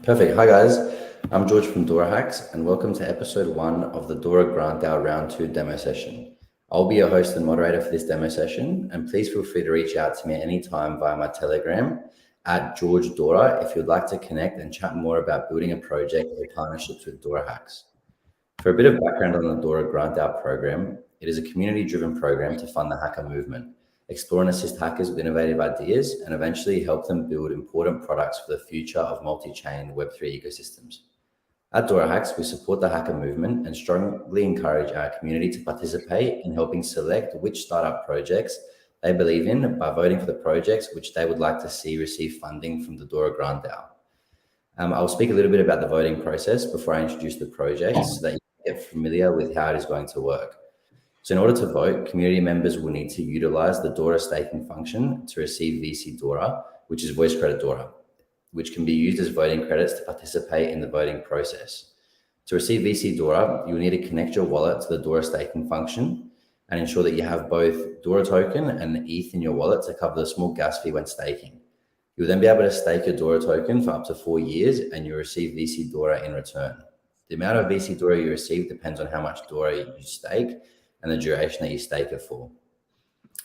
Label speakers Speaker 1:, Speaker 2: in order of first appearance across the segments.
Speaker 1: Perfect. Hi guys, I'm George from DoraHacks and welcome to episode 1 of the Dora Grant DAO Round 2 demo session. I'll be your host and moderator for this demo session, and please feel free to reach out to me at any time via my Telegram at George Dora if you'd like to connect and chat more about building a project or partnerships with DoraHacks. For a bit of background on the Dora Grant DAO program, it is a community-driven program to fund the hacker movement, explore and assist hackers with innovative ideas, and eventually help them build important products for the future of multi-chain Web3 ecosystems. At DoraHacks, we support the hacker movement and strongly encourage our community to participate in helping select which startup projects they believe in by voting for the projects which they would like to see receive funding from the Dora Grant DAO. I'll speak a little bit about the voting process before I introduce the projects so that you can get familiar with how it is going to work. So in order to vote, community members will need to utilize the Dora staking function to receive VC Dora, which is voice credit Dora, which can be used as voting credits to participate in the voting process. To receive VC Dora, you will need to connect your wallet to the Dora staking function and ensure that you have both Dora token and ETH in your wallet to cover the small gas fee when staking. You'll then be able to stake your Dora token for up to 4 years and you'll receive VC Dora in return. The amount of VC Dora you receive depends on how much Dora you stake and the duration that you stake it for.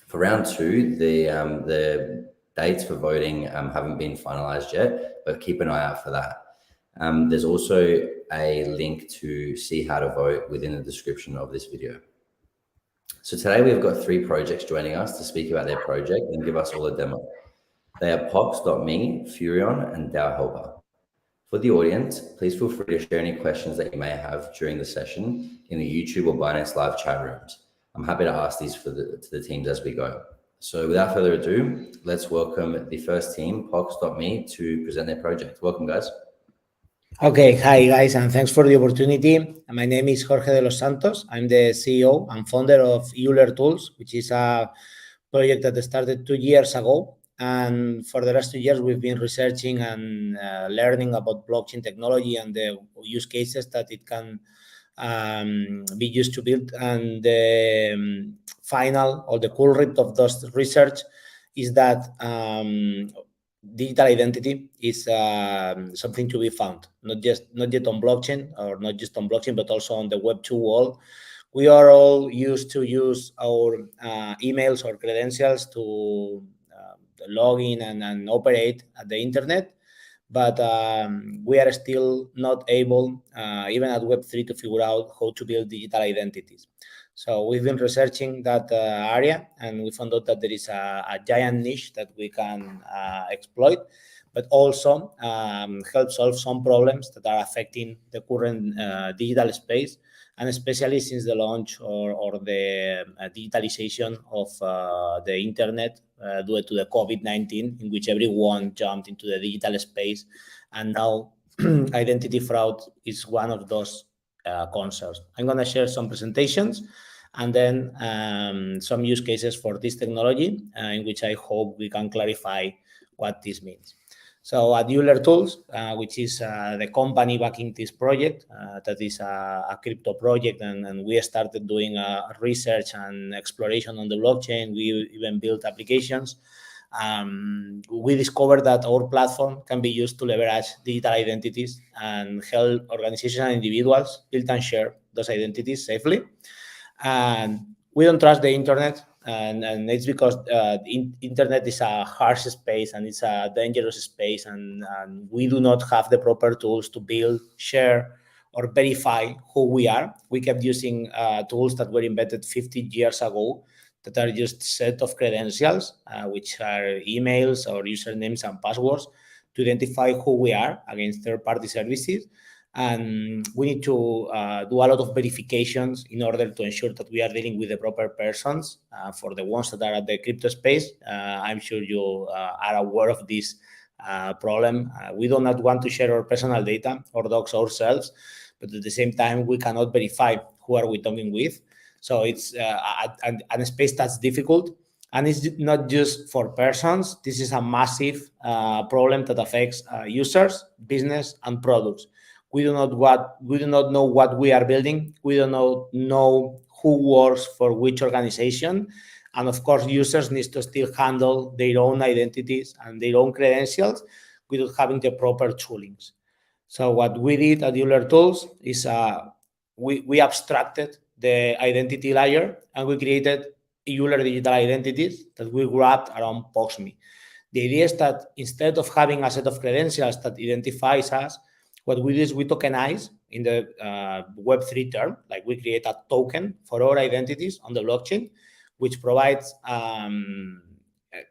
Speaker 1: For round 2, the dates for voting haven't been finalized yet, but keep an eye out for that. There's also a link to see how to vote within the description of this video. So today we've got 3 projects joining us to speak about their project and give us all a demo. They are Pox.me, Furion, and DAO Helper. For the audience, please feel free to share any questions that you may have during the session in the YouTube or Binance Live chat rooms. I'm happy to ask these to the teams as we go. So without further ado, let's welcome the first team, Pox.me, to present their project. Welcome, guys.
Speaker 2: Okay, hi guys, and thanks for the opportunity. My name is Jorge de los Santos. I'm the CEO and founder of Euler Tools, which is a project that started 2 years ago. And for the last 2 years, we've been researching and learning about blockchain technology and the use cases that it can be used to build. And the final or the cool result of those research is that digital identity is something to be found, not yet on blockchain or not just on blockchain, but also on the Web2 world. We are all used to use our emails or credentials to log in and operate at the internet, but we are still not able, even at Web3, to figure out how to build digital identities. So we've been researching that area, and we found out that there is a giant niche that we can exploit, but also help solve some problems that are affecting the current digital space, and especially since the launch or the digitalization of the internet due to the COVID-19, in which everyone jumped into the digital space. And now identity fraud is one of those concerns. I'm going to share some presentations and then some use cases for this technology in which I hope we can clarify what this means. So at Euler Tools, which is the company backing this project, that is a crypto project, and we started doing research and exploration on the blockchain. We even built applications. We discovered that our platform can be used to leverage digital identities and help organizations and individuals build and share those identities safely. And we don't trust the internet. And it's because the internet is a harsh space and it's a dangerous space, and we do not have the proper tools to build, share, or verify who we are. We kept using tools that were invented 50 years ago that are just set of credentials, which are emails or usernames and passwords, to identify who we are against third-party services. And we need to do a lot of verifications in order to ensure that we are dealing with the proper persons. For the ones that are at the crypto space, I'm sure you are aware of this problem. We do not want to share our personal data or dox ourselves, but at the same time, we cannot verify who are we talking with. So it's a space that's difficult. And it's not just for persons. This is a massive problem that affects users, business, and products. We do not know what we are building. We do not know who works for which organization. And of course, users need to still handle their own identities and their own credentials without having the proper toolings. So what we did at Euler Tools is we abstracted the identity layer and we created Euler digital identities that we wrapped around POXME. The idea is that instead of having a set of credentials that identifies us, what we do is we tokenize in the Web3 term, like we create a token for our identities on the blockchain, which provides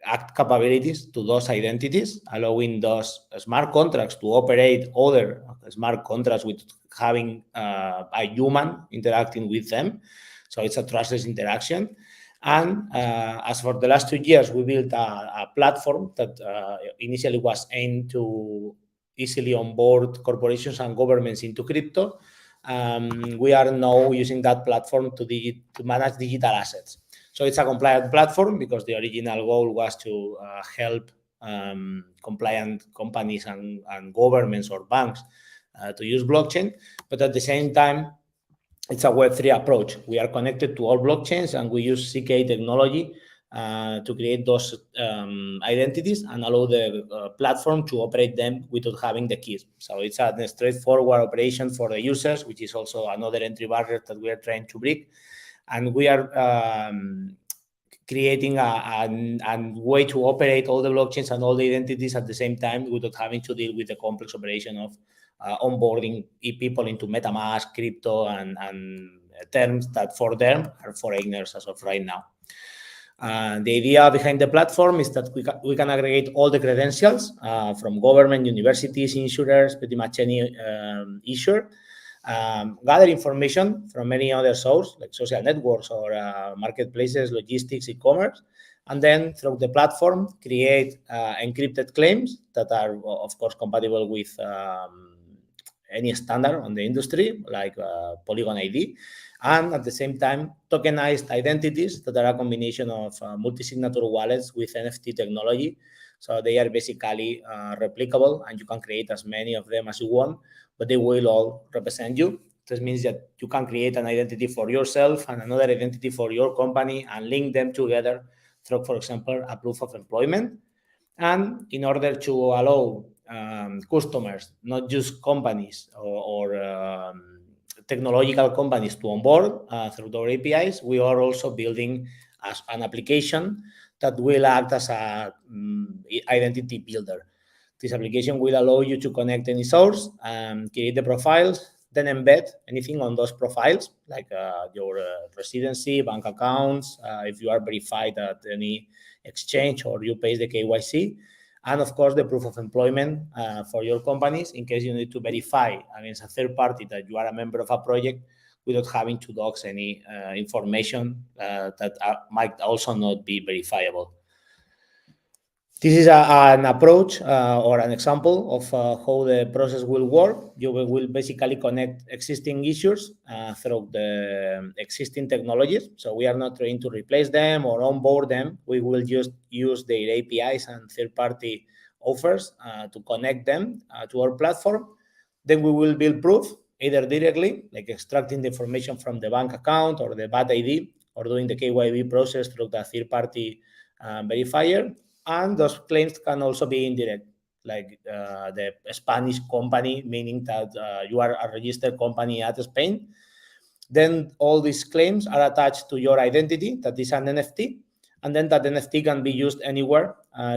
Speaker 2: act capabilities to those identities, allowing those smart contracts to operate other smart contracts with having a human interacting with them. So it's a trustless interaction. And as for the last 2 years, we built a platform that initially was aimed to easily onboard corporations and governments into crypto. We are now using that platform to manage digital assets. So it's a compliant platform because the original goal was to help compliant companies and governments or banks to use blockchain. But at the same time, it's a Web3 approach. We are connected to all blockchains and we use CK technology to create those identities and allow the platform to operate them without having the keys. So it's a straightforward operation for the users, which is also another entry barrier that we are trying to break. And we are creating a way to operate all the blockchains and all the identities at the same time without having to deal with the complex operation of onboarding people into MetaMask, crypto, and terms that for them are foreigners as of right now. The idea behind the platform is that we can aggregate all the credentials from government, universities, insurers, pretty much any issuer, gather information from any other source like social networks or marketplaces, logistics, e-commerce, and then through the platform create encrypted claims that are, of course, compatible with any standard on the industry like Polygon ID, and at the same time tokenized identities that are a combination of multi-signature wallets with NFT technology. So they are basically replicable, and you can create as many of them as you want, but they will all represent you. This means that you can create an identity for yourself and another identity for your company and link them together through, for example, a proof of employment. And in order to allow customers, not just companies or technological companies to onboard through our APIs, we are also building an application that will act as a identity builder. This application will allow you to connect any source, create the profiles, then embed anything on those profiles, like your residency, bank accounts, if you are verified at any exchange or you pay the KYC, and of course the proof of employment for your companies in case you need to verify against a third party that you are a member of a project without having to dox any information that might also not be verifiable. This is an approach or an example of how the process will work. You will basically connect existing issues through the existing technologies. So we are not trying to replace them or onboard them. We will just use their APIs and third-party offers to connect them to our platform. Then we will build proof, either directly, like extracting the information from the bank account or the VAT ID, or doing the KYB process through the third-party verifier. And those claims can also be indirect, like the Spanish company, meaning that you are a registered company at Spain. Then all these claims are attached to your identity, that is an NFT, and then that NFT can be used anywhere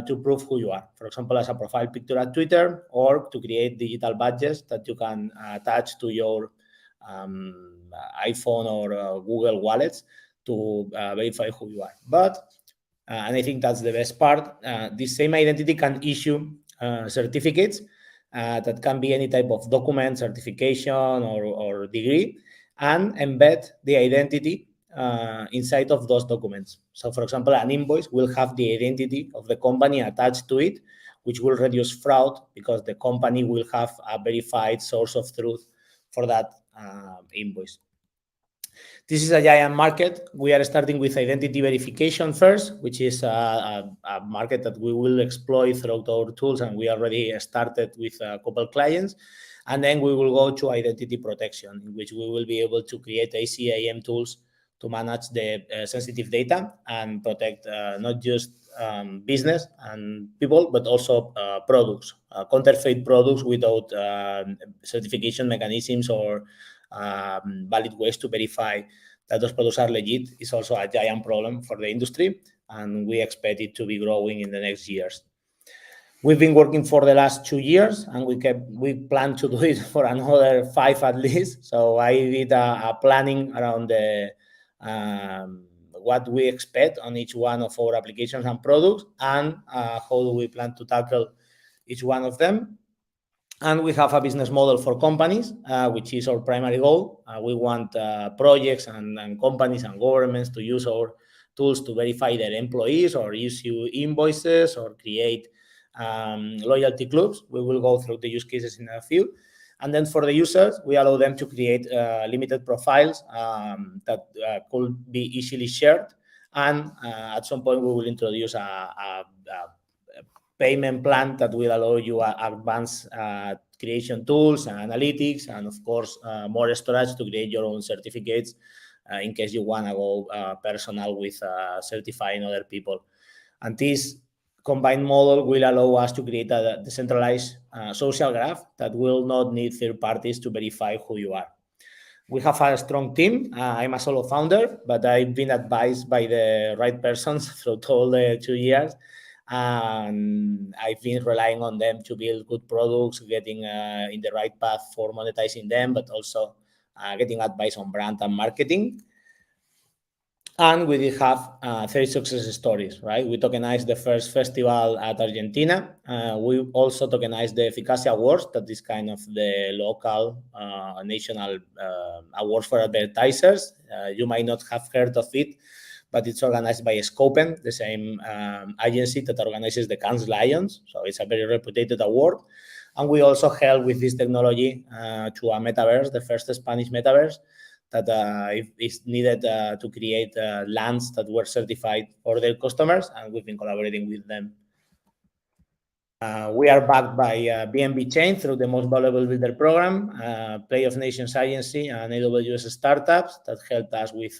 Speaker 2: to prove who you are. For example, as a profile picture at Twitter, or to create digital badges that you can attach to your iPhone or Google wallets to verify who you are. But and I think that's the best part. This same identity can issue certificates that can be any type of document, certification, or degree, and embed the identity inside of those documents. So, for example, an invoice will have the identity of the company attached to it, which will reduce fraud because the company will have a verified source of truth for that invoice. This is a giant market. We are starting with identity verification first, which is a market that we will exploit throughout our tools, and we already started with a couple of clients. And then we will go to identity protection, in which we will be able to create ACAM tools to manage the sensitive data and protect not just business and people, but also products, counterfeit products without certification mechanisms or valid ways to verify that those products are legit is also a giant problem for the industry, and we expect it to be growing in the next years. We've been working for the last 2 years, and we plan to do it for another 5 at least. So I did a planning around the what we expect on each one of our applications and products, and how do we plan to tackle each one of them. And we have a business model for companies, which is our primary goal. We want projects and companies and governments to use our tools to verify their employees or issue invoices or create loyalty clubs. We will go through the use cases in a few. And then for the users, we allow them to create limited profiles that could be easily shared. And at some point, we will introduce a payment plan that will allow you advanced creation tools and analytics, and of course, more storage to create your own certificates in case you want to go personal with certifying other people. And this combined model will allow us to create a decentralized social graph that will not need third parties to verify who you are. We have a strong team. I'm a solo founder, but I've been advised by the right persons through all the 2 years. And I've been relying on them to build good products, getting in the right path for monetizing them, but also getting advice on brand and marketing. And we did have 30 success stories, right? We tokenized the first festival at Argentina. We also tokenized the Efficacia Awards, that is kind of the local national awards for advertisers. You might not have heard of it, but it's organized by Scopen, the same agency that organizes the Cannes Lions. So it's a very reputed award. And we also helped with this technology to a metaverse, the first Spanish metaverse, that is needed to create lands that were certified for their customers, and we've been collaborating with them. We are backed by BNB Chain through the Most Valuable Builder program, Play of Nations Agency, and AWS startups that helped us with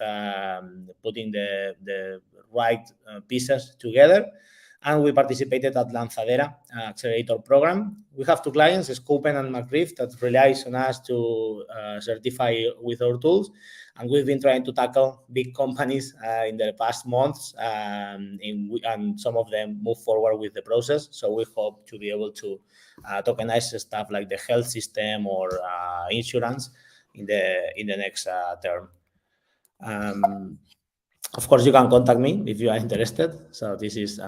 Speaker 2: putting the right pieces together. And we participated at Lanzadera Accelerator program. We have 2 clients, Scopen and McRiff, that relies on us to certify with our tools. And we've been trying to tackle big companies in the past months, and some of them move forward with the process. So we hope to be able to tokenize stuff like the health system or insurance in the next term. Of course, you can contact me if you are interested. So this is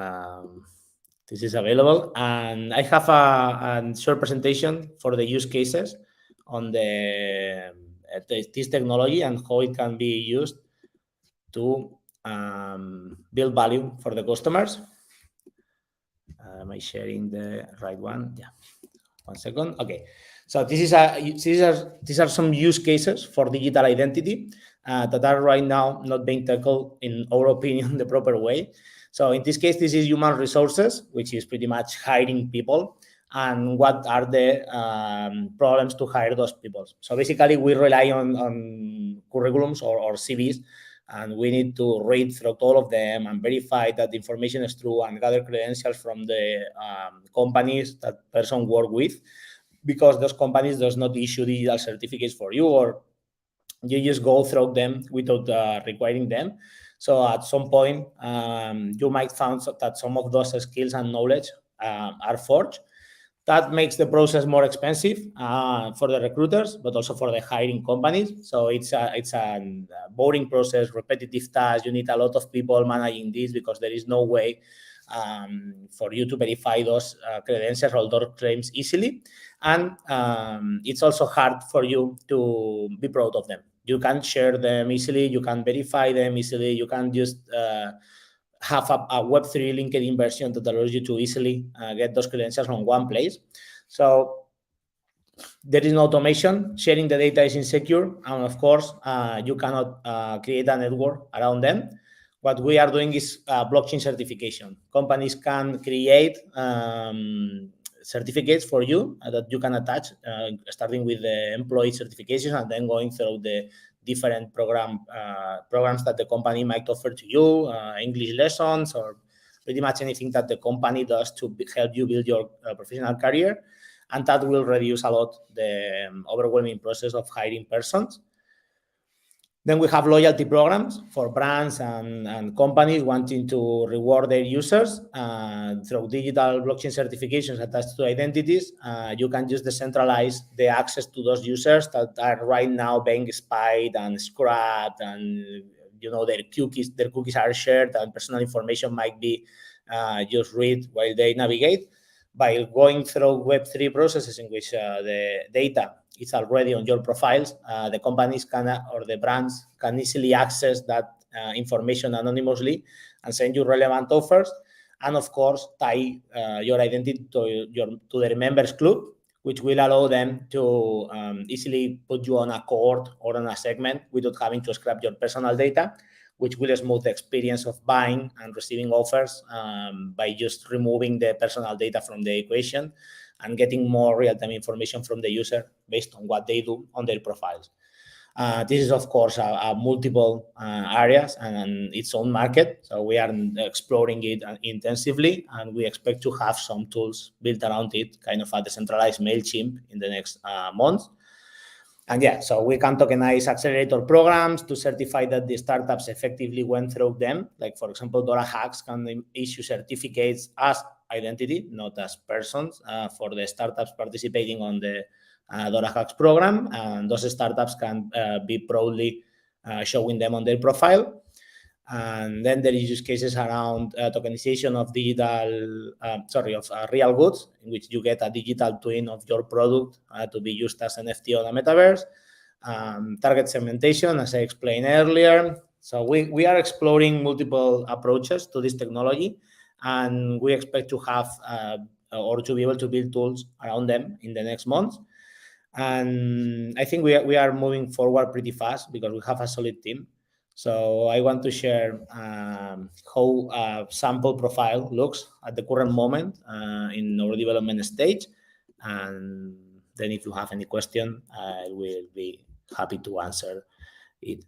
Speaker 2: available, and I have a short presentation for the use cases on this technology and how it can be used to build value for the customers. Am I sharing the right one? Yeah. 1 second. Okay. So these are some use cases for digital identity that are right now not being tackled, in our opinion, the proper way. So in this case, this is human resources, which is pretty much hiring people, and what are the problems to hire those people. So basically, we rely on curriculums or CVs, and we need to read through all of them and verify that the information is true and gather credentials from the companies that person work with, because those companies does not issue digital certificates for you, or you just go through them without requiring them. So at some point, you might find that some of those skills and knowledge are forged. That makes the process more expensive for the recruiters, but also for the hiring companies. So it's a boring process, repetitive task. You need a lot of people managing this because there is no way for you to verify those credentials or those claims easily. And it's also hard for you to be proud of them. You can't share them easily. You can't verify them easily. You can't just have a Web3 LinkedIn version that allows you to easily get those credentials from one place. So there is no automation. Sharing the data is insecure. And of course, you cannot create a network around them. What we are doing is blockchain certification. Companies can create certificates for you that you can attach, starting with the employee certifications and then going through the different programs that the company might offer to you, English lessons, or pretty much anything that the company does to help you build your professional career. And that will reduce a lot the overwhelming process of hiring persons. Then we have loyalty programs for brands and companies wanting to reward their users through digital blockchain certifications attached to identities. You can just decentralize the access to those users that are right now being spied and scrapped, and their cookies are shared, and personal information might be just read while they navigate. By going through Web3 processes in which the data is already on your profiles, the companies or the brands can easily access that information anonymously and send you relevant offers. And of course, tie your identity to their members club, which will allow them to easily put you on a cohort or on a segment without having to scrap your personal data, which will smooth the experience of buying and receiving offers by just removing the personal data from the equation and getting more real-time information from the user based on what they do on their profiles. This is, of course, a multiple areas and its own market. So we are exploring it intensively, and we expect to have some tools built around it, kind of a decentralized MailChimp in the next months. And yeah, so we can tokenize accelerator programs to certify that the startups effectively went through them. Like, for example, DoraHacks can issue certificates as identity, not as persons, for the startups participating on the DoraHacks program. And those startups can be proudly showing them on their profile. And then there is use cases around tokenization of real goods, in which you get a digital twin of your product to be used as NFT on a metaverse. Target segmentation, as I explained earlier. So we are exploring multiple approaches to this technology, and we expect to have or to be able to build tools around them in the next months. And I think we are moving forward pretty fast because we have a solid team. So I want to share how a sample profile looks at the current moment in our development stage. And then if you have any question, I will be happy to answer it.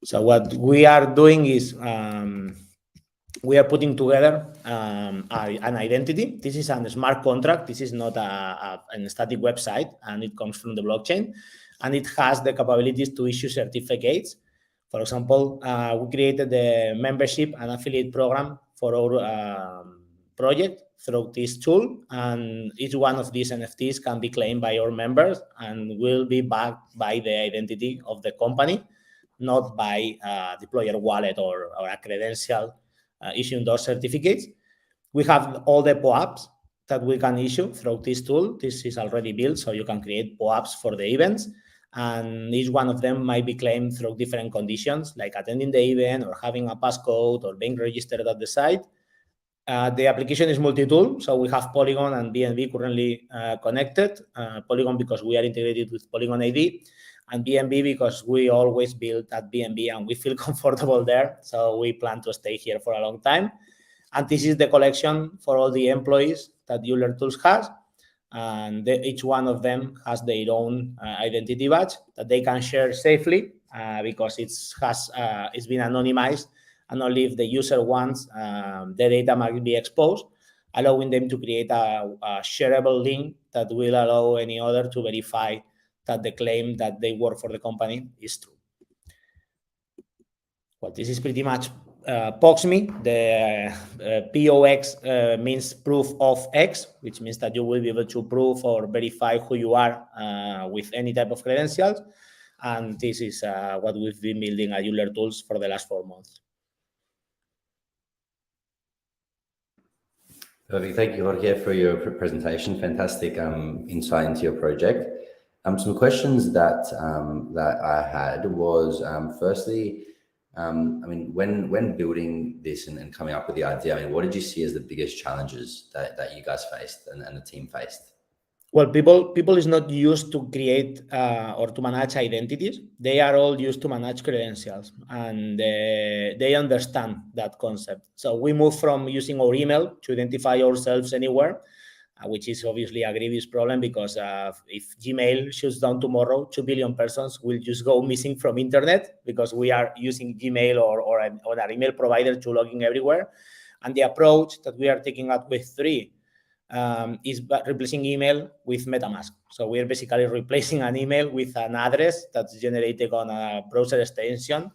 Speaker 2: So what we are doing is we are putting together an identity. This is a smart contract. This is not a static website, and it comes from the blockchain. And it has the capabilities to issue certificates. For example, we created the membership and affiliate program for our project through this tool, and each one of these NFTs can be claimed by our members and will be backed by the identity of the company, not by a deployer wallet or a credential issuing those certificates. We have all the POAPs that we can issue through this tool. This is already built, so you can create POAPs for the events. And each one of them might be claimed through different conditions, like attending the event or having a passcode or being registered at the site. The application is multi-tool, so we have Polygon and BNB currently connected. Polygon because we are integrated with Polygon ID, and BNB because we always build at BNB and we feel comfortable there, so we plan to stay here for a long time. And this is the collection for all the employees that Euler Tools has. And each one of them has their own identity badge that they can share safely because it's been anonymized, and only if the user wants, the data might be exposed, allowing them to create a shareable link that will allow any other to verify that the claim that they work for the company is true. Well, this is pretty much POXME. The POX means proof of X, which means that you will be able to prove or verify who you are with any type of credentials. And this is what we've been building at Euler Tools for the last 4 months.
Speaker 1: Perfect. Thank you, Jorge, for your presentation. Fantastic insight into your project. Some questions that I had was, firstly, I mean, when building this and coming up with the idea, I mean, what did you see as the biggest challenges that you guys faced and the team faced?
Speaker 2: Well, people is not used to create or to manage identities. They are all used to manage credentials, and they understand that concept. So we moved from using our email to identify ourselves anywhere, which is obviously a grievous problem because if Gmail shuts down tomorrow, 2 billion persons will just go missing from internet because we are using Gmail or an email provider to log in everywhere. And the approach that we are taking up with 3 is replacing email with MetaMask. So we are basically replacing an email with an address that's generated on a browser extension.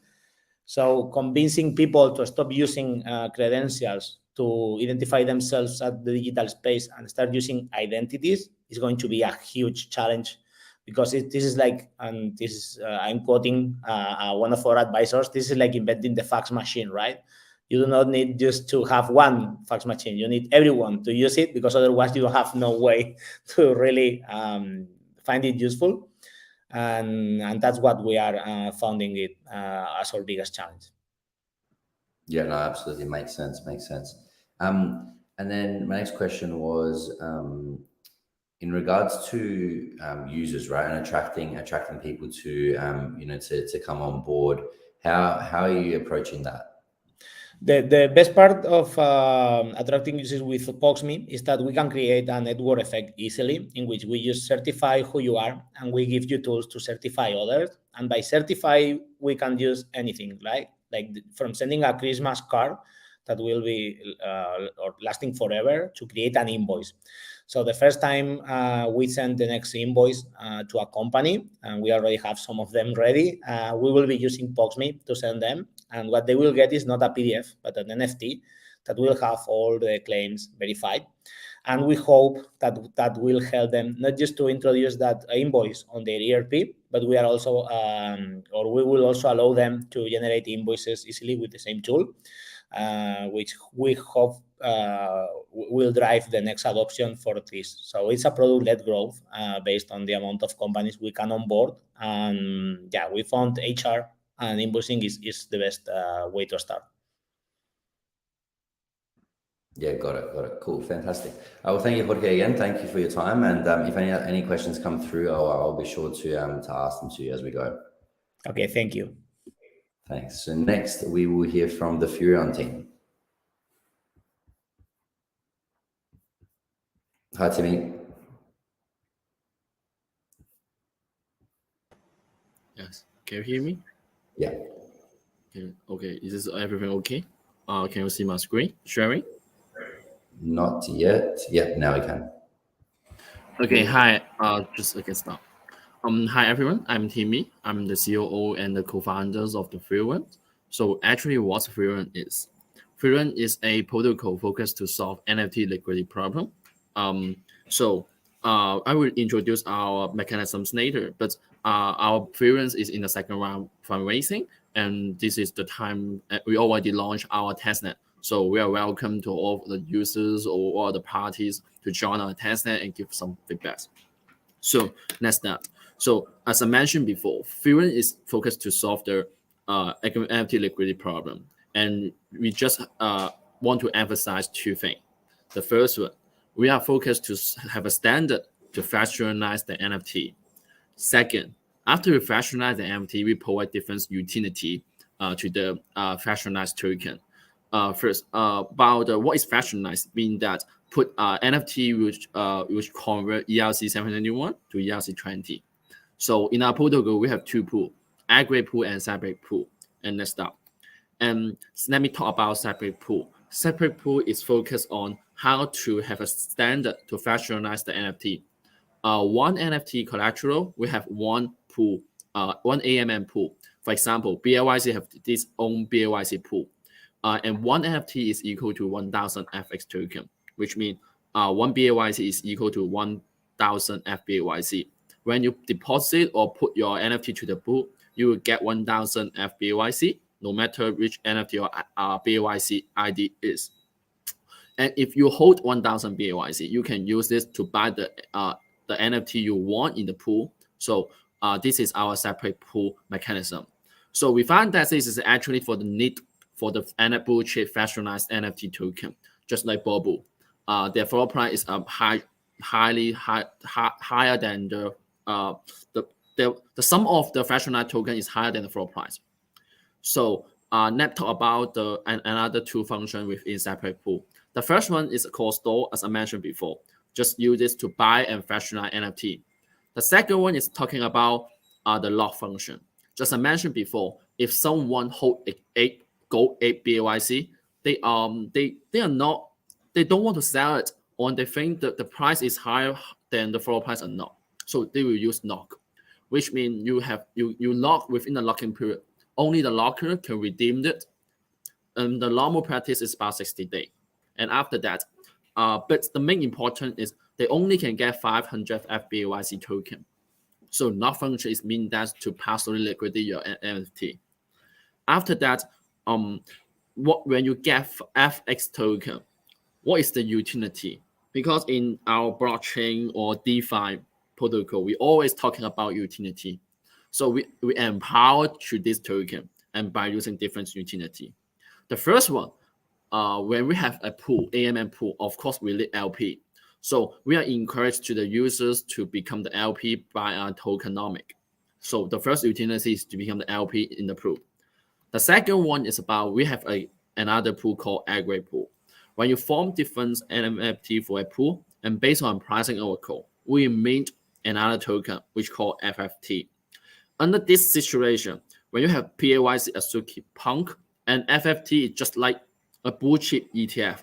Speaker 2: So convincing people to stop using credentials to identify themselves at the digital space and start using identities is going to be a huge challenge, because this is like, and this is I'm quoting one of our advisors, this is like inventing the fax machine, right? You do not need just to have one fax machine. You need everyone to use it, because otherwise you have no way to really find it useful. And that's what we are finding it as our biggest challenge.
Speaker 1: Yeah, no, absolutely makes sense. And then my next question was in regards to users, right, and attracting people to to come on board. How are you approaching that?
Speaker 2: The best part of attracting users with PoxMe is that we can create a network effect easily, in which we just certify who you are and we give you tools to certify others. And by certify, we can use anything, like from sending a Christmas card that will be or lasting forever to create an invoice. So the first time we send the next invoice to a company, and we already have some of them ready, we will be using PoxMe to send them. And what they will get is not a PDF, but an NFT that will have all the claims verified. And we hope that will help them not just to introduce that invoice on their ERP, but we are also, or we will also allow them to generate invoices easily with the same tool, which we hope will drive the next adoption for this. So it's a product-led growth based on the amount of companies we can onboard. And yeah, we found HR and invoicing is the best way to start.
Speaker 1: Yeah, got it. Cool, fantastic. Well, thank you, Jorge, again. Thank you for your time. And if any questions come through, I'll be sure to ask them to you as we go.
Speaker 2: Okay, thank you.
Speaker 1: Thanks. So next, we will hear from the Furion team. Hi, Timmy.
Speaker 3: Yes. Can you hear me?
Speaker 1: Yeah.
Speaker 3: Okay. Is this everything okay? Can you see my screen sharing?
Speaker 1: Not yet. Yeah, now we can.
Speaker 3: Okay. Hi. Just okay. Stop. Hi everyone. I'm Timmy. I'm the COO and the co-founders of the Furion. So actually, what Furion is? Furion is a protocol focused to solve NFT liquidity problem. I will introduce our mechanisms later, but our Furion is in the second round fundraising, and this is the time we already launched our testnet. So we are welcome to all the users or all the parties to join our testnet and give some feedbacks. So next step. So as I mentioned before, Furion is focused to solve the NFT liquidity problem, and we just want to emphasize 2 things. The first one, we are focused to have a standard to fractionalize the NFT. Second, after we fractionalize the NFT, we provide different utility to the fractionalized token. First, about what is fractionalized, meaning that put NFT which convert ERC 791 to ERC 20. So in our protocol, we have 2 pools, aggregate pool and separate pool. And let's start. And let me talk about separate pool. Separate pool is focused on how to have a standard to fractionalize the NFT. One NFT collateral, we have one pool, one AMM pool. For example, BLYC have this own BLYC pool. And one NFT is equal to 1,000 FX token, which means one BLYC is equal to 1,000 FBLYC. When you deposit or put your NFT to the pool, you will get 1,000 FBLYC, no matter which NFT or BLYC ID is. And if you hold 1,000 BLYC, you can use this to buy the NFT you want in the pool. So this is our separate pool mechanism. So we found that this is actually for the need for the bull chip fractionalized NFT token, just like Bubble. Their floor price is higher than the sum of the fractionalized token is higher than the floor price. So let's talk about another 2 functions within separate pool. The first one is called store, as I mentioned before. just use this to buy and fractionalize NFT. The second one is talking about the lock function. Just I mentioned before, if someone hold 8 BAYC, they don't want to sell it, or they think that the price is higher than the floor price or not. So they will use lock, which means you lock within the locking period. Only the locker can redeem it. And the normal practice is about 60 days. And after that, but the main important is they only can get 500 FBAYC token. So lock function is mean that to partially liquidate your NFT. After that, when you get FX token, what is the utility? Because in our blockchain or DeFi protocol, we always talking about utility. So we empower to this token and by using different utility. The first one, when we have a pool, AMM pool, of course we need LP. So we are encouraged to the users to become the LP by our tokenomic. So the first utility is to become the LP in the pool. The second one is about we have another pool called aggregate pool. When you form different NFT for a pool, and based on pricing oracle, we mint another token which called FFT. Under this situation, when you have PAYC, Azuki, Punk, and FFT is just like a blue chip ETF.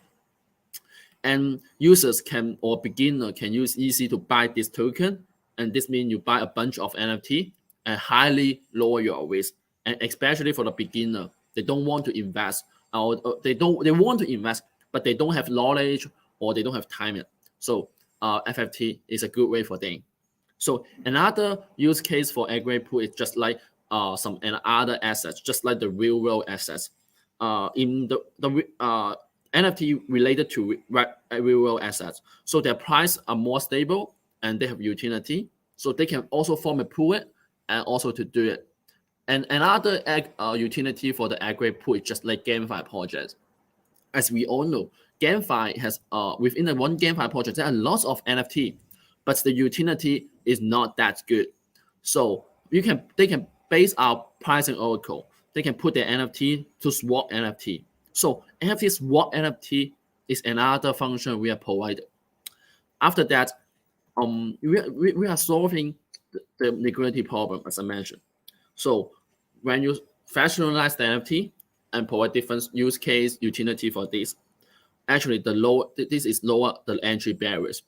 Speaker 3: And users can or beginner can use easy to buy this token, and this means you buy a bunch of NFT and highly lower your risk. And especially for the beginner, they don't want to invest, or they want to invest, but they don't have knowledge or they don't have time yet. So FFT is a good way for them. So another use case for aggregate pool is just like some other assets, just like the real world assets. In the NFT related to real world assets, so their price are more stable and they have utility, so they can also form a pool and also to do it. And another utility for the aggregate pool is just like GameFi projects. As we all know, GameFi has within the one GameFi project there are lots of NFT, but the utility is not that good. So they can base our pricing oracle. They can put their NFT to swap NFT. So NFT swap NFT is another function we are provided. After that, we are solving the liquidity problem as I mentioned. So when you fractionalize the NFT and provide different use case utility for this, actually this is lower the entry barriers.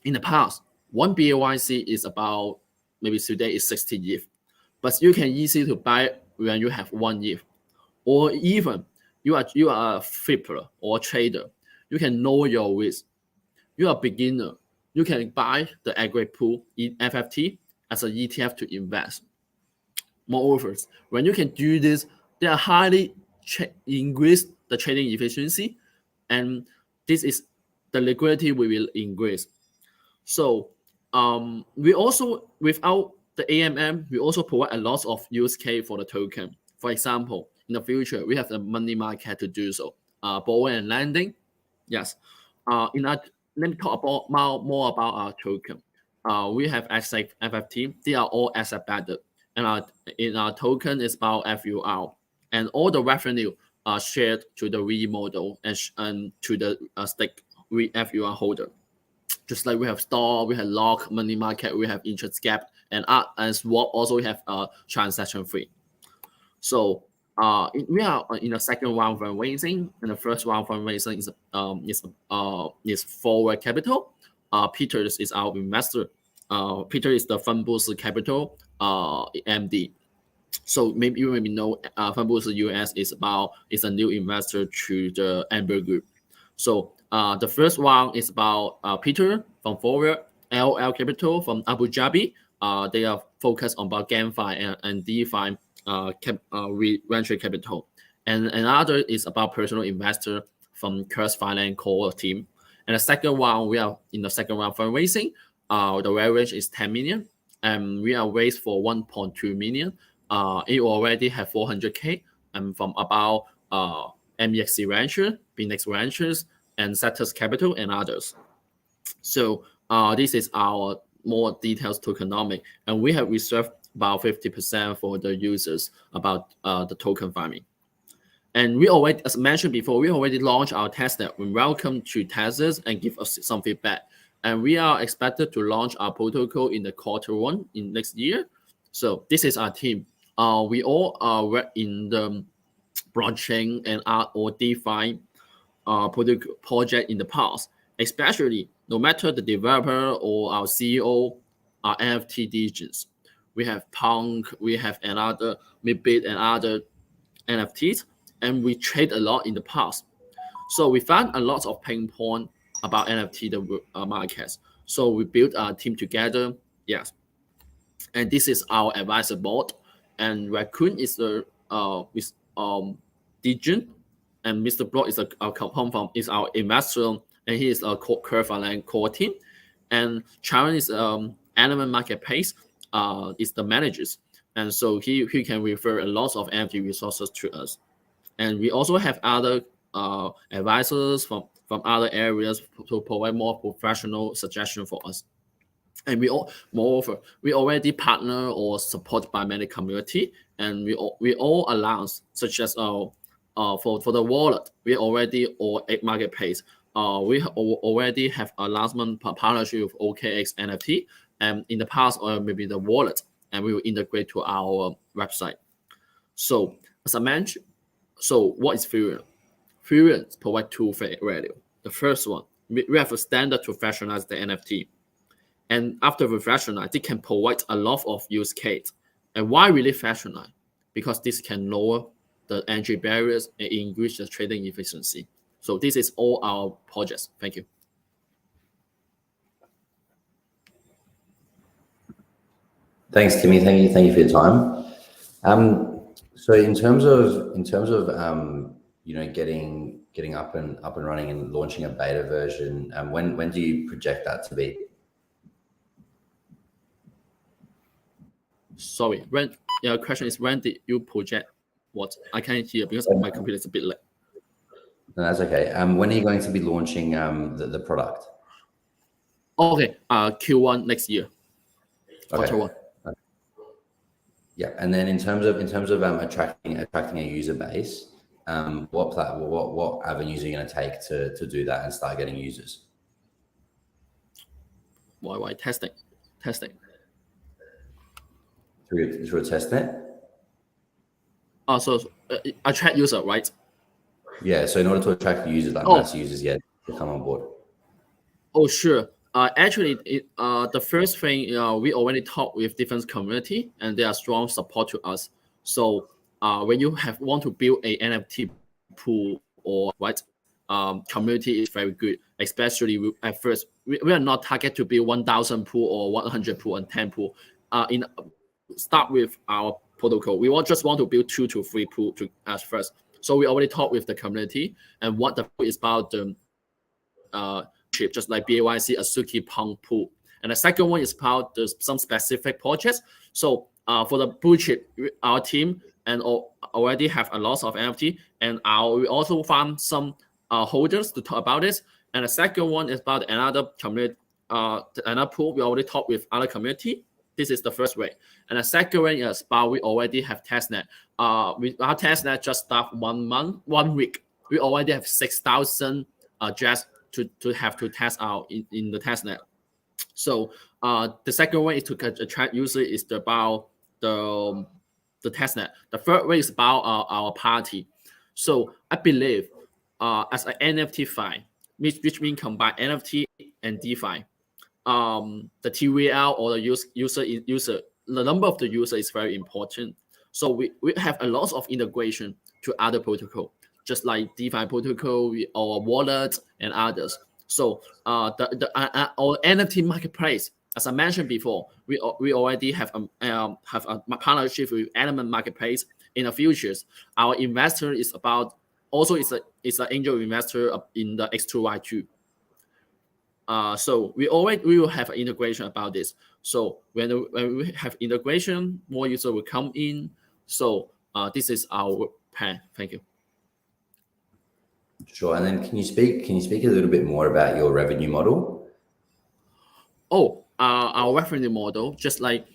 Speaker 3: In the past, 1 BAYC is about maybe today is 60 ETH, but you can easily to buy when you have 1 ETH, or even you are a flipper or a trader, you can know your risk. You are a beginner, you can buy the aggregate pool in FFT as an ETF to invest. Moreover, when you can do this, they are highly increase the trading efficiency, and this is the liquidity we will increase. So we also, without the AMM, we also provide a lot of use case for the token. For example, in the future, we have the money market to do so, borrowing and lending. Yes. Let me talk about more about our token. We have asset FFT. They are all asset backed, and in our token is about FUR, and all the revenue are shared to the RE model and to the stake FUR holder. Just like we have store, we have lock, money market, we have interest cap, and swap also we have transaction fee. So we are in the second round fundraising, and the first round fundraising is forward capital. Peter is our investor. Peter is the Funboost Capital MD. So maybe you know Funboost US is a new investor to the Amber Group. So the first one is about Peter from Forward, LL Capital from Abu Dhabi. They are focused on about GameFi and DeFi venture capital. And another is about personal investor from Curse Finance core team. And the second one, we are in the second round fundraising. The range is 10 million, and we are raised for 1.2 million. It already have 400K, and from about MEXC Venture, Phoenix Ventures, and Satus Capital, and others. So this is our more details tokenomic, and we have reserved about 50% for the users about the token farming. And we already, as mentioned before, we already launched our testnet. We welcome to testers and give us some feedback. and we are expected to launch our protocol in the Q1 in next year. So this is our team. We all work in the blockchain and art or DeFi project in the past, especially no matter the developer or our CEO are NFT DJs. We have Punk, we have another Midbit and other NFTs, and we trade a lot in the past. So we found a lot of pain point about NFT the markets. So we built our team together. Yes, and this is our advisor board. And Raccoon is the with Dijon, and Mr. Block is is our investor, and he is a Curve core team. And Sharon is Element Marketplace is the managers, and so he can refer a lot of NFT resources to us. And we also have other advisors from other areas to provide more professional suggestion for us. And moreover, we already partner or support by many community, and we all allows, such as for the wallet, we already or marketplace. We already have announcement partnership with OKX NFT, and in the past, or maybe the wallet, and we will integrate to our website. So as I mentioned, so what is Furion? Furion provide two value. The first one, we have a standard to professionalize the NFT. And after professionalize, it can provide a lot of use case. And why really professionalize? Because this can lower the entry barriers and increase the trading efficiency. So this is all our projects. Thank you.
Speaker 1: Thanks, Timmy. Thank you for your time. So in terms of getting up and running and launching a beta version, when do you project that to be?
Speaker 3: Sorry, your question is when did you project what? I can't hear because my computer is a bit late.
Speaker 1: No, that's okay. When are you going to be launching the product?
Speaker 3: Okay, Q1 next year.
Speaker 1: Okay.
Speaker 3: Q1.
Speaker 1: Yeah, and then in terms of attracting a user base, what avenues are you going to take to do that and start getting users?
Speaker 3: Why testing?
Speaker 1: Through a testnet?
Speaker 3: So attract user, right?
Speaker 1: Yeah, so in order to attract users, like mass users, to come on board.
Speaker 3: Oh, sure. Actually, the first thing, we already talked with different community, and they are strong support to us. So when you want to build a NFT pool or community is very good. Especially at first, we are not target to build 1,000 pool or 100 pool and 10 pool. Start with our protocol. We just want to build 2 to 3 pool as first. So we already talked with the community and what the pool is about the chip, just like BAYC, Asuki, Punk pool. And the second one is about some specific projects. So for the blue chip, our team and already have a lot of NFT, and we also found some holders to talk about this. And the second one is about another community, another pool. We already talked with other community. This is the first way. And the second way is about we already have testnet. Our testnet just start 1 week. We already have 6,000 just to have to test out in the testnet. So the second way is to attract users is about the testnet. The third way is about our party. So I believe as an NFT fi, which means combine NFT and DeFi, the TVL or the user, the number of the user is very important. So we have a lot of integration to other protocol, just like DeFi protocol or wallet and others. So our NFT marketplace, as I mentioned before, we already have a partnership with Element Marketplace. In the futures, our investor is about also is an angel investor in the X2Y2. So we will have an integration about this. So when we have integration, more users will come in. So this is our plan. Thank you.
Speaker 1: Sure. And then can you speak a little bit more about your revenue model?
Speaker 3: Our revenue model, just like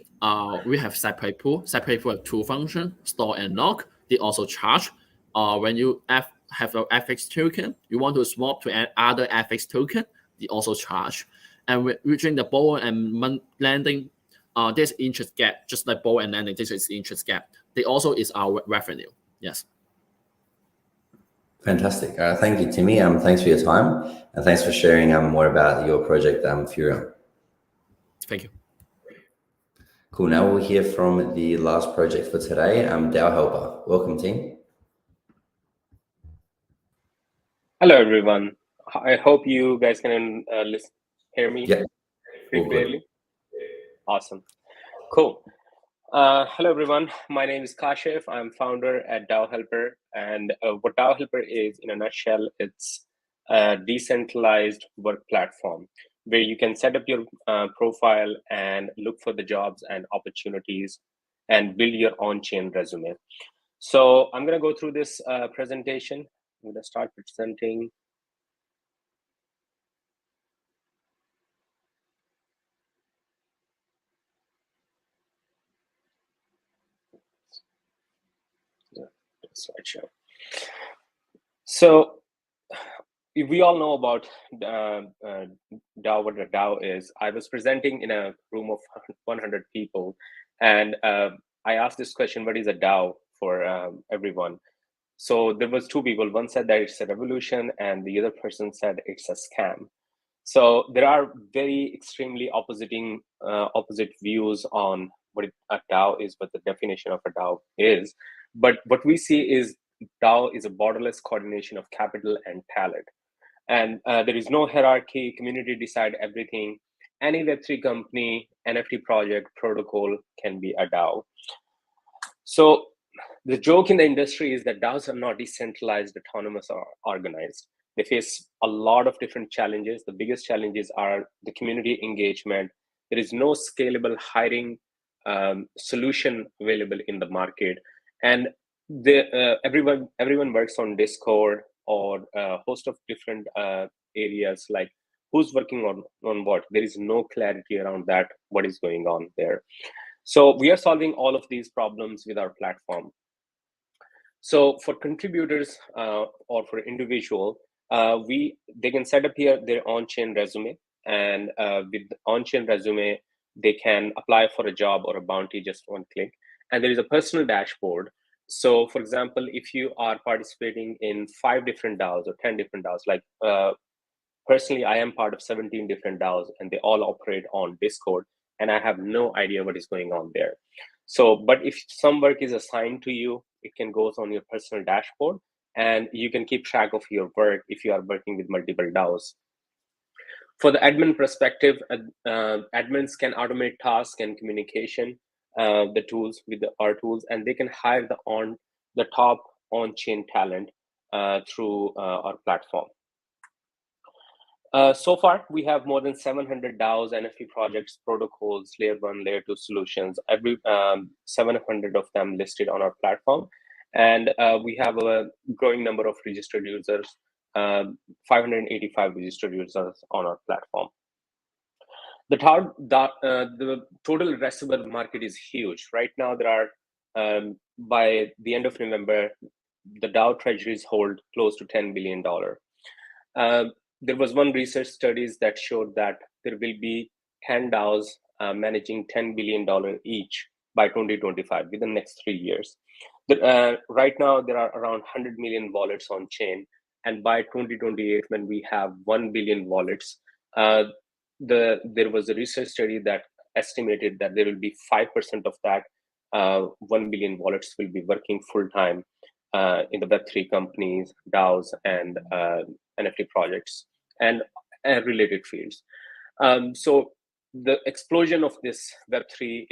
Speaker 3: we have separate pool. Separate pool have 2 functions, store and lock. They also charge. When you have a FX token, you want to swap to other FX token, they also charge. And during the borrow and lending, there's interest gap, just like borrow and lending. This is interest gap. They also is our revenue. Yes.
Speaker 1: Fantastic. Thank you, Timmy. Thanks for your time, and thanks for sharing more about your project, Furion.
Speaker 3: Thank you.
Speaker 1: Cool. Now we'll hear from the last project for today, DAO Helper. Welcome, team.
Speaker 4: Hello, everyone. I hope you guys can hear me pretty clearly. Awesome. Cool. Hello, everyone. My name is Kashif. I'm founder at DAO Helper. And what DAO Helper is, in a nutshell, it's a decentralized work platform where you can set up your profile and look for the jobs and opportunities and build your on-chain resume. So I'm going to go through this presentation. I'm going to start presenting. Slideshow. So we all know about DAO, what a DAO is. I was presenting in a room of 100 people, and I asked this question, what is a DAO, for everyone. So there was two people. One said that it's a revolution, and the other person said it's a scam. So there are very extremely opposite views on what a DAO is, what the definition of a DAO is. But what we see is DAO is a borderless coordination of capital and talent. And there is no hierarchy, community decide everything. Any Web3 company, NFT project, protocol can be a DAO. So the joke in the industry is that DAOs are not decentralized, autonomous, or organized. They face a lot of different challenges. The biggest challenges are the community engagement. There is no scalable hiring solution available in the market. And everyone works on Discord or a host of different areas, like who's working on what. There is no clarity around that, what is going on there. So we are solving all of these problems with our platform. So for contributors or for individual, they can set up here their on-chain resume, and with the on-chain resume, they can apply for a job or a bounty just one click. And there is a personal dashboard. So for example, if you are participating in 5 different DAOs or 10 different DAOs, like personally, I am part of 17 different DAOs, and they all operate on Discord, and I have no idea what is going on there. So, but if some work is assigned to you, it can go on your personal dashboard, and you can keep track of your work if you are working with multiple DAOs. For the admin perspective, admins can automate tasks and communication, the tools with our tools, and they can hire the top on-chain talent through our platform. So far, we have more than 700 DAOs, NFT projects, protocols, layer 1, layer 2 solutions, 700 of them listed on our platform. And we have a growing number of registered users, 585 registered users on our platform. The total addressable market is huge. Right now, there are, by the end of November, the DAO treasuries hold close to $10 billion. There was one research studies that showed that there will be 10 DAOs managing $10 billion each by 2025, within the next 3 years. Right now, there are around 100 million wallets on chain. And by 2028, when we have 1 billion wallets, there was a research study that estimated that there will be 5% of that 1 billion wallets will be working full-time in the Web3 companies, DAOs, and NFT projects, and related fields. So the explosion of this Web3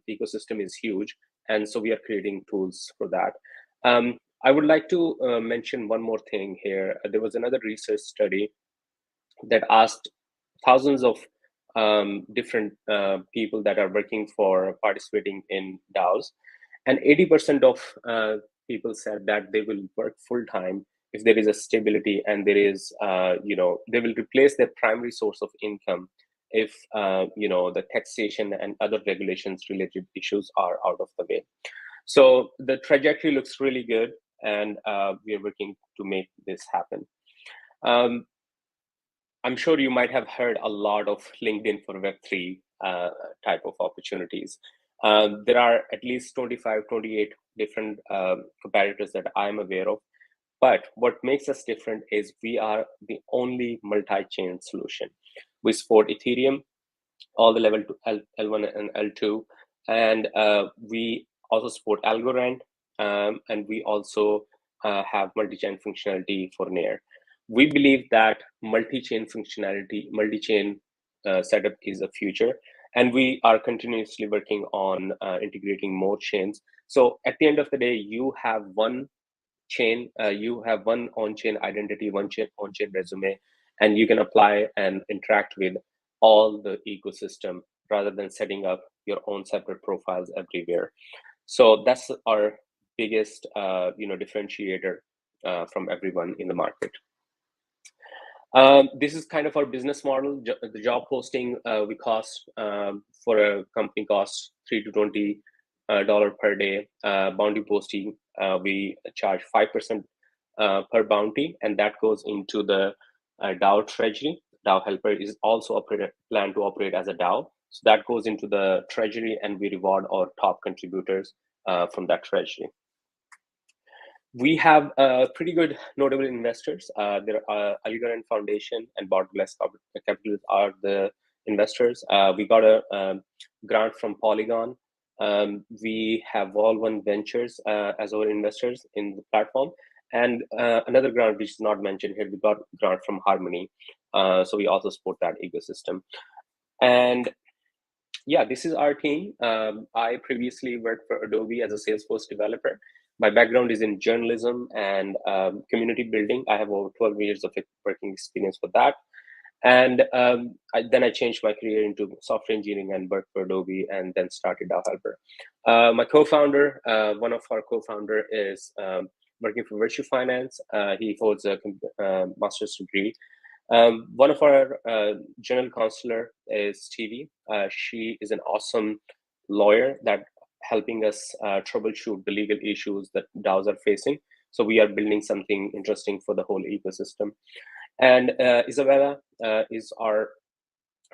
Speaker 4: ecosystem is huge, and so we are creating tools for that. I would like to mention one more thing here. There was another research study that asked thousands of different people that are working for participating in DAOs, and 80% of people said that they will work full-time if there is a stability and there is, they will replace their primary source of income if, the taxation and other regulations related issues are out of the way. So the trajectory looks really good, and we are working to make this happen. I'm sure you might have heard a lot of LinkedIn for Web3 type of opportunities. There are at least 25, 28 different competitors that I'm aware of. But what makes us different is we are the only multi-chain solution. We support Ethereum, all the level L1 and L2, and we also support Algorand, and we also have multi-chain functionality for Nair. We believe that multi-chain functionality, multi-chain setup is a future, and we are continuously working on integrating more chains. So at the end of the day, you have one chain, you have one on-chain identity, one chain on-chain resume, and you can apply and interact with all the ecosystem rather than setting up your own separate profiles everywhere. So that's our biggest differentiator from everyone in the market. This is kind of our business model. The job posting we cost for a company costs $3 to $20 per day. Bounty posting we charge 5% per bounty, and that goes into the DAO treasury. DAO Helper is also planned to operate as a DAO, so that goes into the treasury, and we reward our top contributors from that treasury. We have pretty good notable investors. There are Ali Grant Foundation and Barclays Capital are the investors. We got a grant from Polygon. We have All1 Ventures as our investors in the platform. And another grant which is not mentioned here, we got grant from Harmony. So we also support that ecosystem. And yeah, this is our team. I previously worked for Adobe as a Salesforce developer. My background is in journalism and community building. I have over 12 years of working experience for that. And then I changed my career into software engineering and worked for Adobe, and then started DAO Helper. My co-founder, one of our co-founder is working for Virtue Finance. He holds a master's degree. One of our general counselor is Stevie. She is an awesome lawyer that helping us troubleshoot the legal issues that DAOs are facing. So we are building something interesting for the whole ecosystem. And Isabella is our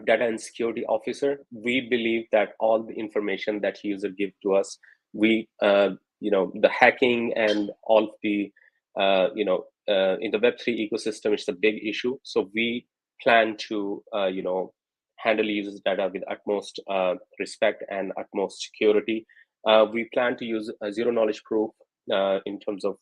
Speaker 4: data and security officer. We believe that all the information that user give to us, we, the hacking and all of the, in the Web3 ecosystem, it's a big issue. So we plan to, handle users' data with utmost respect and utmost security. We plan to use a zero knowledge proof in terms of,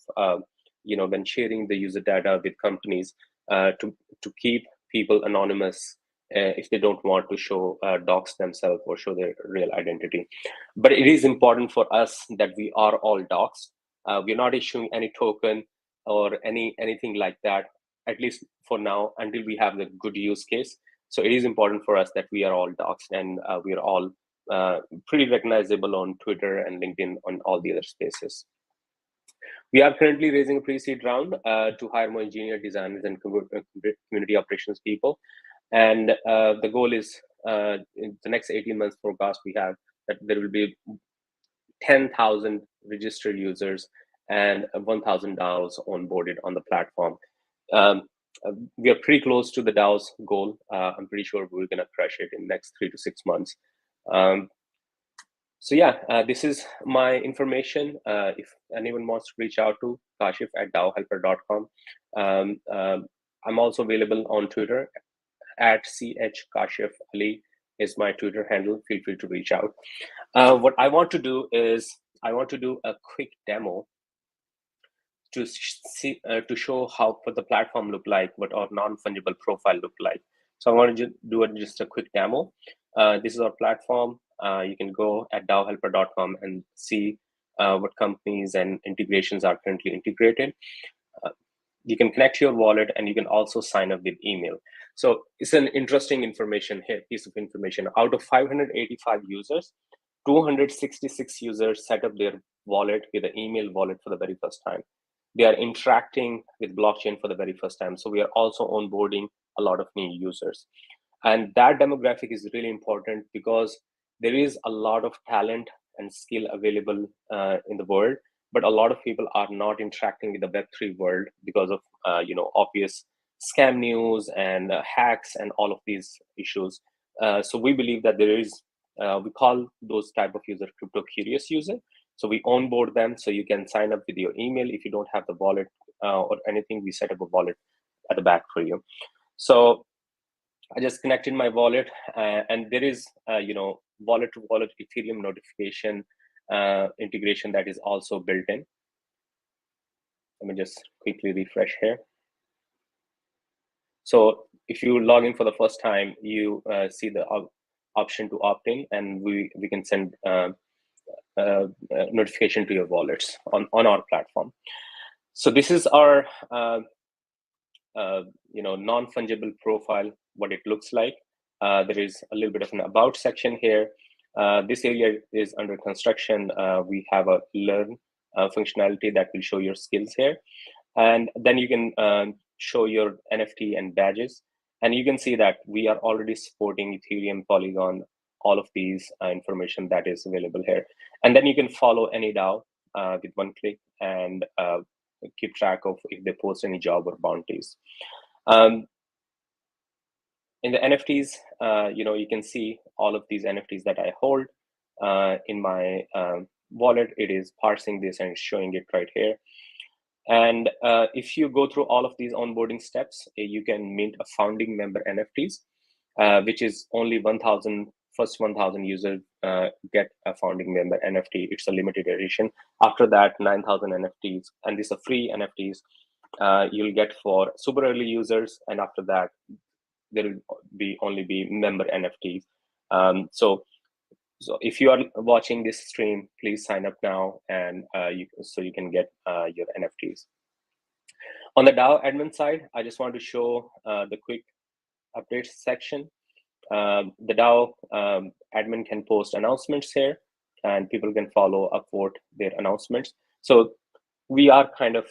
Speaker 4: when sharing the user data with companies to keep people anonymous if they don't want to show docs themselves or show their real identity. But it is important for us that we are all docs. We're not issuing any token or anything like that, at least for now, until we have the good use case. So it is important for us that we are all docs, and we are all pretty recognizable on Twitter and LinkedIn, on all the other spaces. We are currently raising a pre-seed round to hire more engineer designers and community operations people. And the goal is in the next 18 months forecast, we have that there will be 10,000 registered users and 1,000 DAOs onboarded on the platform. We are pretty close to the DAO's goal. I'm pretty sure we're going to crush it in the next 3 to 6 months. So yeah, this is my information. If anyone wants to reach out to Kashif at DAOHelper.com. I'm also available on Twitter at @CHKashif Ali is my Twitter handle. Feel free to reach out. What I want to do is I want to do a quick demo to see to show how what the platform look like, what our non-fungible profile look like. So I want to do just a quick demo. This is our platform. You can go at DAOHelper.com and see what companies and integrations are currently integrated. You can connect your wallet, and you can also sign up with email. So it's an interesting information here, piece of information. Out of 585 users, 266 users set up their wallet with an email wallet for the very first time. They are interacting with blockchain for the very first time. So we are also onboarding a lot of new users. And that demographic is really important because there is a lot of talent and skill available in the world, but a lot of people are not interacting with the Web3 world because of obvious scam news and hacks and all of these issues. So we believe that there is, we call those type of user crypto curious user. So we onboard them, so you can sign up with your email. If you don't have the wallet or anything, we set up a wallet at the back for you. So I just connected my wallet, and there is, wallet to wallet Ethereum notification integration that is also built in. Let me just quickly refresh here. So if you log in for the first time, you see the option to opt in, and we can send notification to your wallets on our platform. So this is our non-fungible profile, what it looks like. There is a little bit of an about section here. This area is under construction. We have a learn functionality that will show your skills here. And then you can show your NFT and badges. And you can see that we are already supporting Ethereum, Polygon, all of these information that is available here. And then you can follow any DAO with one click and keep track of if they post any job or bounties. In the NFTs, you can see all of these NFTs that I hold in my wallet. It is parsing this and showing it right here. And if you go through all of these onboarding steps, you can mint a founding member NFTs, which is only 1,000. First 1,000 users get a founding member NFT. It's a limited edition. After that, 9,000 NFTs, and these are free NFTs you'll get for super early users. And after that, there will only be member NFTs. So if you are watching this stream, please sign up now, and so you can get your NFTs. On the DAO admin side, I just want to show the quick updates section. The DAO admin can post announcements here, and people can follow, upvote their announcements. So we are kind of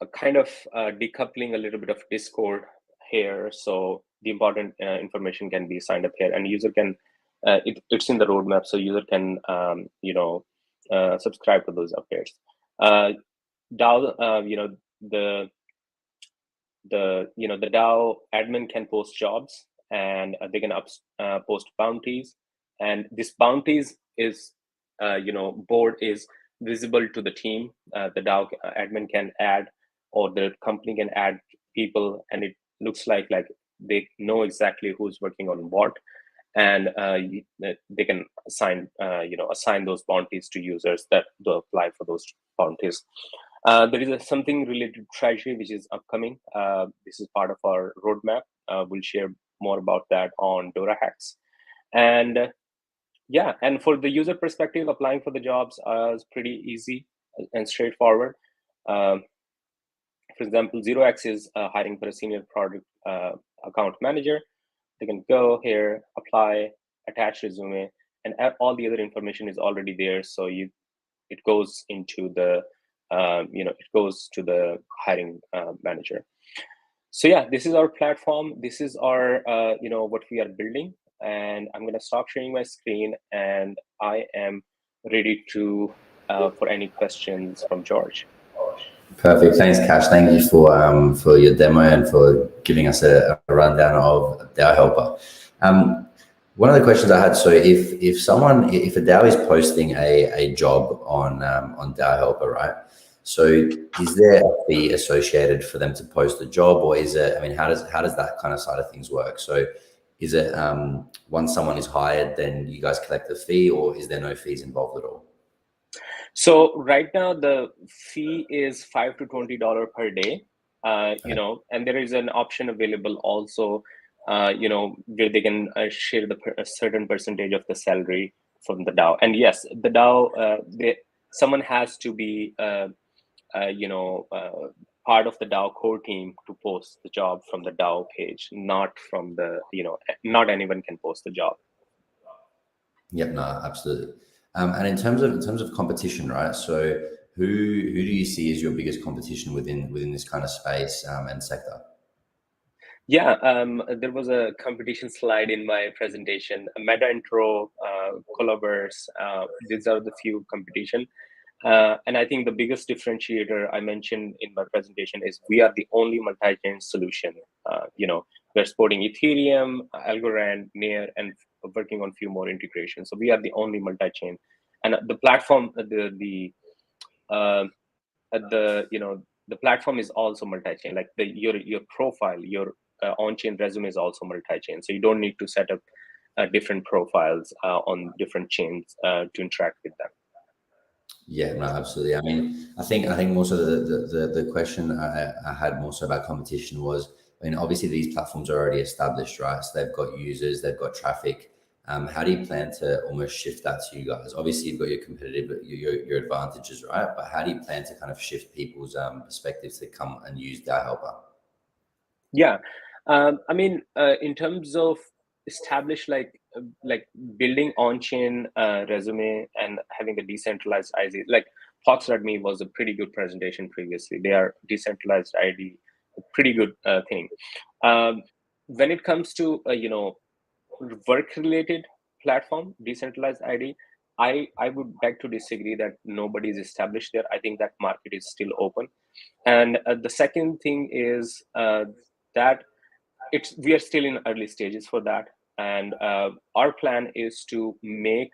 Speaker 4: decoupling a little bit of Discord here. So the important information can be signed up here, and user can. It's in the roadmap, so user can subscribe to those updates. DAO, the DAO admin can post jobs, and they can post bounties, and this bounties is board is visible to the team. The DAO admin can add, or the company can add people, and it looks like they know exactly who's working on what, and they can assign those bounties to users that do apply for those bounties. There is something related to treasury, which is upcoming. This is part of our roadmap. We'll share more about that on DoraHacks. And and for the user perspective, applying for the jobs is pretty easy and straightforward. For example, 0x is hiring for a senior product account manager. They can go here, apply, attach resume, and all the other information is already there. So it goes into the it goes to the hiring manager. So yeah, this is our platform. This is our what we are building, and I'm going to stop sharing my screen, and I am ready to for any questions from George.
Speaker 1: Perfect. Thanks, Cash. Thank you for your demo and for giving us a rundown of DAO Helper. One of the questions I had, so if a DAO is posting a job on DAO Helper, right? So is there a fee associated for them to post a job, or is it, how does that kind of side of things work? So is it once someone is hired, then you guys collect the fee, or is there no fees involved at all?
Speaker 4: So right now the fee is $5 to $20 per day, and there is an option available also, where they can share a certain percentage of the salary from the DAO. And yes, the DAO, someone has to be, part of the DAO core team to post the job from the DAO page, not from the, not anyone can post the job.
Speaker 1: Yep, no, absolutely. And in terms of competition, right? So who do you see as your biggest competition within this kind of space and sector?
Speaker 4: Yeah, there was a competition slide in my presentation. Meta Intro, Collaverse, these are the few competition. And I think the biggest differentiator I mentioned in my presentation is we are the only multi-chain solution. We're supporting Ethereum, Algorand, Near, and working on a few more integrations. So we are the only multi-chain, and the platform, the platform is also multi-chain. Like your profile, your on-chain resume is also multi-chain. So you don't need to set up different profiles on different chains to interact with them.
Speaker 1: Yeah, no, absolutely. I mean, I think most of the question I had more so about competition was, I mean, obviously these platforms are already established, right? So they've got users, they've got traffic. How do you plan to almost shift that to you guys? Obviously, you've got your competitive, your advantages, right? But how do you plan to kind of shift people's perspectives to come and use DAO Helper?
Speaker 4: Yeah, I mean, in terms of establish like building on-chain resume and having a decentralized ID, like Fox.me was a pretty good presentation previously. They are decentralized ID, a pretty good thing. When it comes to work-related platform, decentralized ID, I would beg to disagree that nobody's established there. I think that market is still open. And the second thing is that we are still in early stages for that. And our plan is to make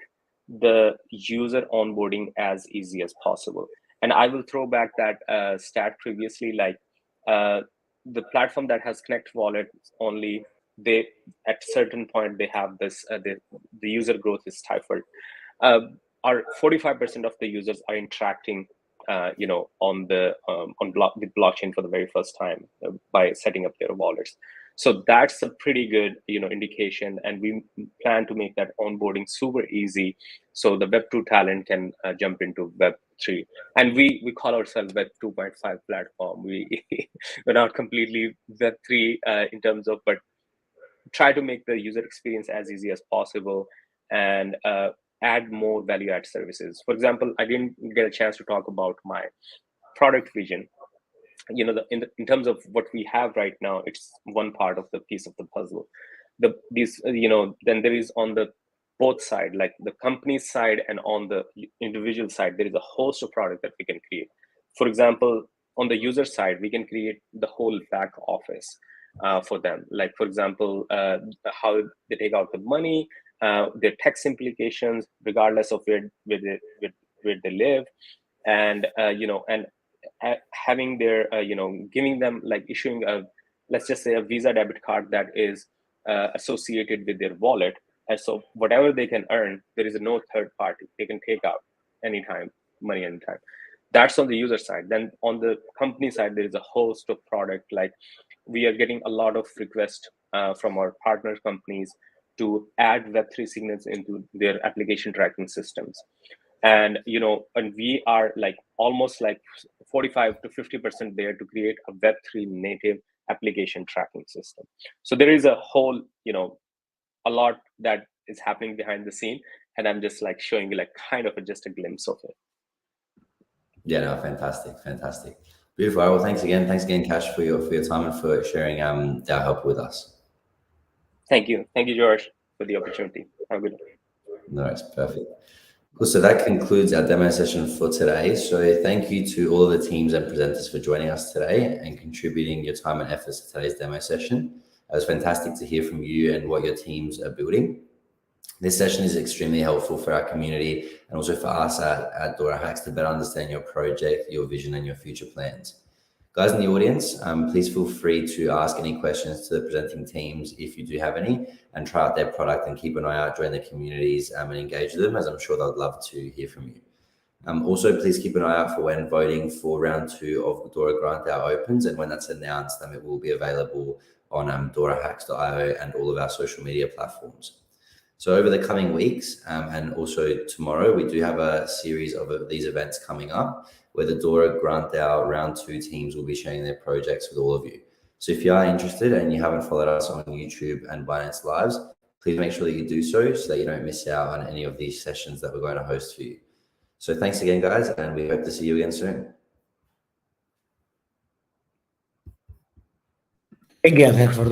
Speaker 4: the user onboarding as easy as possible. And I will throw back that stat previously, like the platform that has Connect Wallet only, they at certain point they have this the user growth is stifled. Our 45% of the users are interacting with blockchain for the very first time by setting up their wallets. So that's a pretty good indication, and we plan to make that onboarding super easy so the Web2 talent can jump into Web3. And we call ourselves Web 2.5 platform. We're not completely Web3 in terms of, but try to make the user experience as easy as possible and add more value add services. For example, I didn't get a chance to talk about my product vision. In terms of what we have right now, it's one part of the piece of the puzzle. Then there is on the both side, like the company side and on the individual side, there is a host of product that we can create. For example, on the user side, we can create the whole back office for them. Like, for example, how they take out the money, their tax implications, regardless of where they live, and having their giving them, like, issuing let's just say a Visa debit card that is associated with their wallet, and so whatever they can earn, there is no third party. They can take out money anytime. That's on the user side. Then on the company side, there is a host of product. Like, we are getting a lot of requests from our partner companies to add Web3 signals into their application tracking systems. And we are like almost like 45 to 50% there to create a Web3 native application tracking system. So there is a whole, a lot that is happening behind the scene, and I'm just like showing you like kind of just a glimpse of it.
Speaker 1: Yeah, no, fantastic. Beautiful. Well, thanks again, Cash, for your time and for sharing DAO Helper with us.
Speaker 4: Thank you, George, for the opportunity. Have a good day.
Speaker 1: No, it's perfect. Cool. So that concludes our demo session for today. So thank you to all of the teams and presenters for joining us today and contributing your time and efforts to today's demo session. It was fantastic to hear from you and what your teams are building. This session is extremely helpful for our community and also for us at DoraHacks to better understand your project, your vision, and your future plans. Guys in the audience, please feel free to ask any questions to the presenting teams if you do have any, and try out their product and keep an eye out, join the communities and engage with them, as I'm sure they'd love to hear from you. Also, please keep an eye out for when voting for round 2 of Dora Grant DAO opens, and when that's announced, it will be available on DoraHacks.io and all of our social media platforms. So over the coming weeks and also tomorrow, we do have a series of these events coming up where the Dora Grant DAO Round 2 teams will be sharing their projects with all of you. So if you are interested and you haven't followed us on YouTube and Binance Lives, please make sure that you do so that you don't miss out on any of these sessions that we're going to host for you. So thanks again, guys, and we hope to see you again soon.
Speaker 2: Thank you, and thanks for the